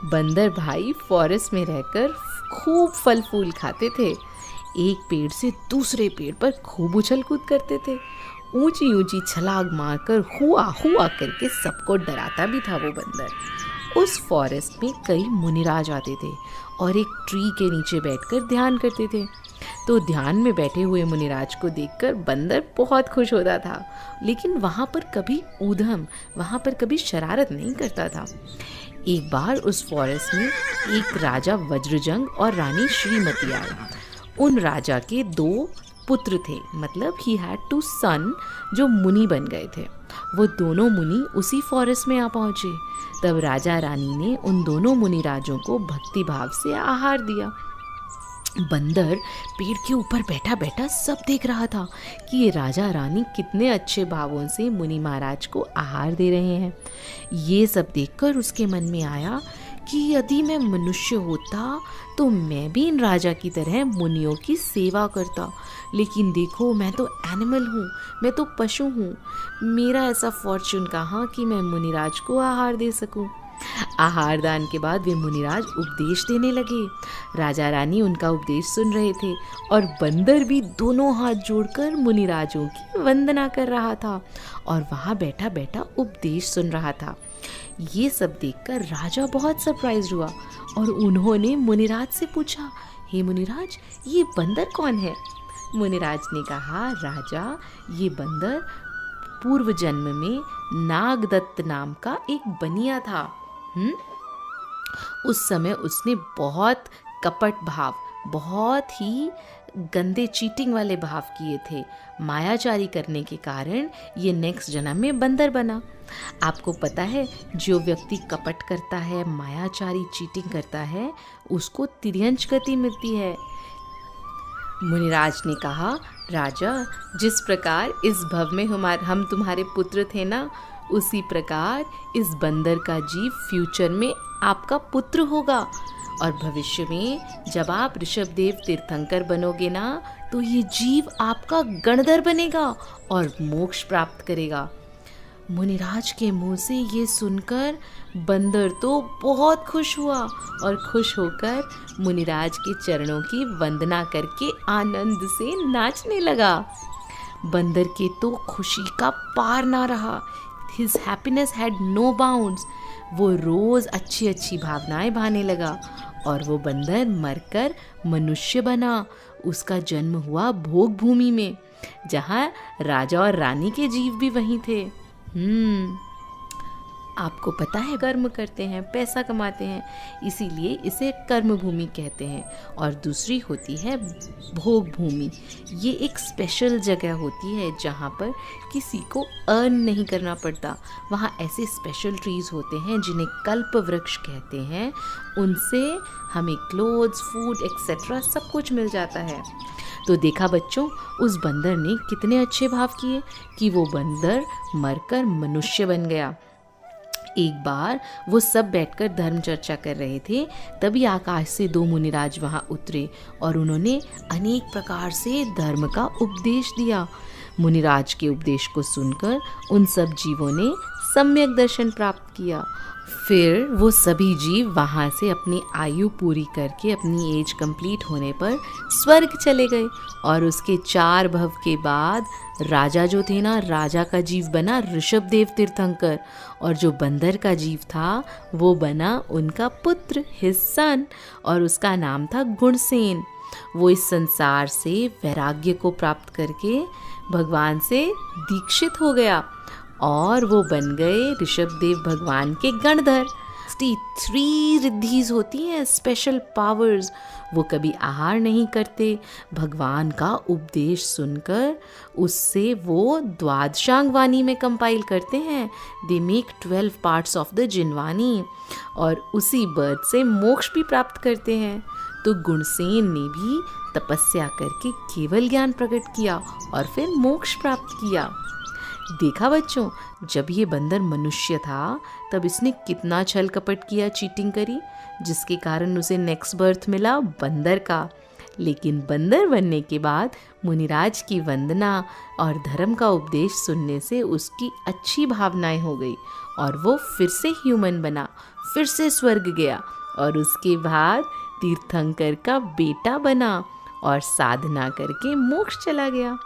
बंदर भाई फॉरेस्ट में रहकर खूब फल फूल खाते थे। एक पेड़ से दूसरे पेड़ पर खूब उछल कूद करते थे। ऊंची ऊंची छलांग मारकर हुआ हुआ करके सबको डराता भी था वो बंदर। उस फॉरेस्ट में कई मुनिराज आते थे और एक ट्री के नीचे बैठकर ध्यान करते थे। तो ध्यान में बैठे हुए मुनिराज को देखकर बंदर बहुत खुश होता था, लेकिन वहाँ पर कभी ऊधम, वहाँ पर कभी शरारत नहीं करता था। एक बार उस फॉरेस्ट में एक राजा वज्रजंग और रानी श्रीमती आए। उन राजा के 2 पुत्र थे, मतलब ही हैड 2 सन जो मुनि बन गए थे। वो दोनों मुनि उसी फॉरेस्ट में आ पहुँचे। तब राजा रानी ने उन दोनों मुनि राजों को भक्ति भाव से आहार दिया। बंदर पेड़ के ऊपर बैठा बैठा सब देख रहा था कि ये राजा रानी कितने अच्छे भावों से मुनि महाराज को आहार दे रहे हैं। ये सब देखकर उसके मन में आया कि यदि मैं मनुष्य होता तो मैं भी इन राजा की तरह मुनियों की सेवा करता। लेकिन देखो, मैं तो एनिमल हूँ, मैं तो पशु हूँ। मेरा ऐसा फॉर्चून कहाँ कि मैं मुनिराज को आहार दे सकूँ। आहार दान के बाद वे मुनिराज उपदेश देने लगे। राजा रानी उनका उपदेश सुन रहे थे और बंदर भी दोनों हाथ जोड़कर मुनिराजों की वंदना कर रहा था और वहाँ बैठा बैठा उपदेश सुन रहा था। ये सब देखकर राजा बहुत सरप्राइज हुआ और उन्होंने मुनिराज से पूछा, हे मुनिराज, ये बंदर कौन है? मुनिराज ने कहा, राजा, ये बंदर पूर्व जन्म में नागदत्त नाम का एक बनिया था। उस समय उसने बहुत कपट भाव, बहुत ही गंदे चीटिंग वाले भाव किए थे। मायाचारी करने के कारण ये नेक्स्ट जन्म में बंदर बना। आपको पता है, जो व्यक्ति कपट करता है, मायाचारी चीटिंग करता है, उसको तिर्यंच गति मिलती है। मुनिराज ने कहा, राजा, जिस प्रकार इस भव में हम तुम्हारे पुत्र थे ना, उसी प्रकार इस बंदर का जीव फ्यूचर में आपका पुत्र होगा और भविष्य में जब आप ऋषभदेव तीर्थंकर बनोगे ना, तो ये जीव आपका गणधर बनेगा और मोक्ष प्राप्त करेगा। मुनिराज के मुंह से ये सुनकर बंदर तो बहुत खुश हुआ और खुश होकर मुनिराज के चरणों की वंदना करके आनंद से नाचने लगा। बंदर के तो खुशी का पार ना रहा। His happiness had no bounds। वो रोज़ अच्छी अच्छी भावनाएं भाने लगा और वो बंदर मरकर मनुष्य बना। उसका जन्म हुआ भोग भूमि में, जहाँ राजा और रानी के जीव भी वहीं थे। आपको पता है, कर्म करते हैं, पैसा कमाते हैं, इसीलिए इसे कर्म भूमि कहते हैं। और दूसरी होती है भोग भूमि। ये एक स्पेशल जगह होती है जहाँ पर किसी को अर्न नहीं करना पड़ता। वहाँ ऐसे स्पेशल ट्रीज़ होते हैं जिन्हें कल्प वृक्ष कहते हैं। उनसे हमें क्लोथ्स, फूड एक्सेट्रा सब कुछ मिल जाता है। तो देखा बच्चों, उस बंदर ने कितने अच्छे भाव किए कि वो बंदर मरकर मनुष्य बन गया। एक बार वो सब बैठकर धर्म चर्चा कर रहे थे, तभी आकाश से 2 मुनिराज वहाँ उतरे और उन्होंने अनेक प्रकार से धर्म का उपदेश दिया। मुनिराज के उपदेश को सुनकर उन सब जीवों ने सम्यक दर्शन प्राप्त किया। फिर वो सभी जीव वहाँ से अपनी आयु पूरी करके अपनी एज कंप्लीट होने पर स्वर्ग चले गए और उसके 4 भव के बाद राजा जो थे ना, राजा का जीव बना ऋषभदेव तीर्थंकर और जो बंदर का जीव था वो बना उनका पुत्र, हिज सन, और उसका नाम था गुणसेन। वो इस संसार से वैराग्य को प्राप्त करके भगवान से दीक्षित हो गया और वो बन गए ऋषभदेव भगवान के गणधर। 3 रिद्धीज होती हैं, स्पेशल पावर्स। वो कभी आहार नहीं करते। भगवान का उपदेश सुनकर उससे वो द्वादशांग वाणी में कंपाइल करते हैं। They make 12 parts of the Jinvani और उसी बर्थ से मोक्ष भी प्राप्त करते हैं। तो गुणसेन ने भी तपस्या करके केवल ज्ञान प्रकट किया और फिर मोक्ष प्राप्त किया। देखा बच्चों, जब ये बंदर मनुष्य था तब इसने कितना छल कपट किया, चीटिंग करी, जिसके कारण उसे नेक्स्ट बर्थ मिला बंदर का। लेकिन बंदर बनने के बाद मुनिराज की वंदना और धर्म का उपदेश सुनने से उसकी अच्छी भावनाएं हो गई और वो फिर से ह्यूमन बना, फिर से स्वर्ग गया और उसके बाद तीर्थंकर का बेटा बना और साधना करके मोक्ष चला गया।